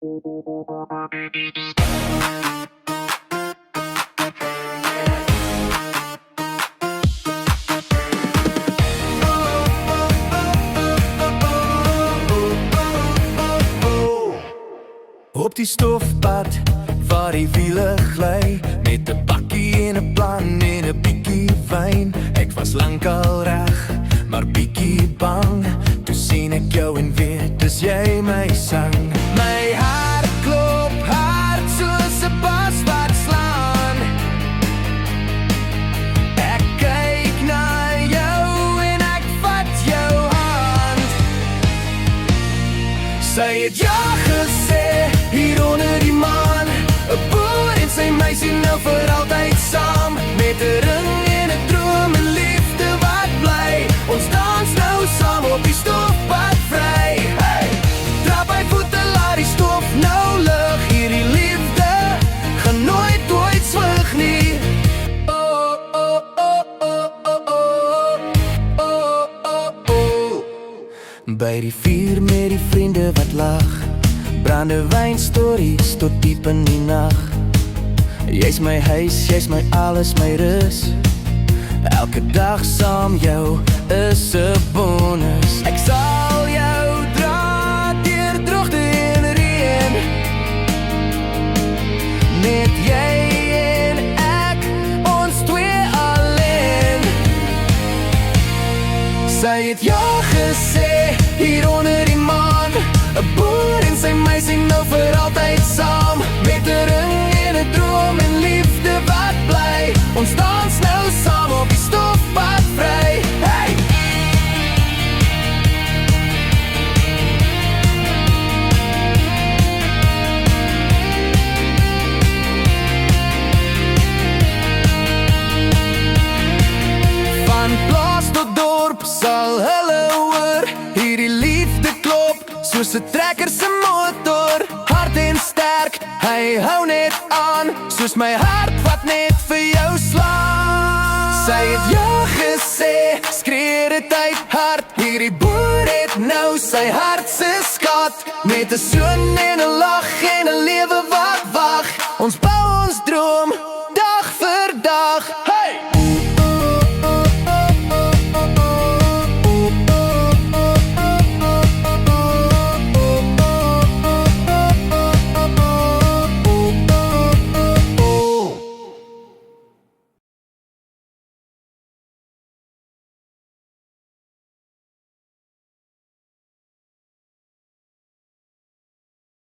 Op die stofpad waar die wiele gly, met 'n bakkie en 'n plan en 'n bietjie wyn. Ek was lankal reg, maar bietjie bang. Toe sien ek jou en weet, dis jy my sang. My hart klop hard soos 'n bas wat slaan. Ek kyk na jou en ek vat jou hand. Sy het ja gesê, hier onder die maan, 'n boer en sy meisie nou vir altyd saam. Met 'n ring en 'n droom en liefde wat bly. Ons dans nou saam op die stofpad vry. Hey! Trap my voete, laat die stof nou lig. Hierdie liefde gaan nooit ooit swig nie. Oh, oh, oh, oh, oh, oh, oh, oh, oh. By die vuur met die vriende wat lag, brandewyn stories tot diep in die nag. Jy's my huis, jy's my alles, my rus. Elke dag saam jou is 'n bonus. Ek sal jou dra deur droogte en reën. Net jy en ek, ons twee alleen. Sy het ja gesê, hier onder die maan, 'n boer en sy meisie nou vir altyd saam. Met 'n ring en 'n droom en liefde wat bly. Ons dans nou saam op die stofpad vry. Hey! Van plaas tot dorp sal hulle hoor, hierdie liefde klop soos 'n trekker se motor. Hard en sterk, hy hou net aan, soos my hart wat net vir jou slaan. Sy het ja gesê, skree dit uit hard. Hierdie boer het nou sy hart se skat. Met 'n soen en 'n lag en 'n lewe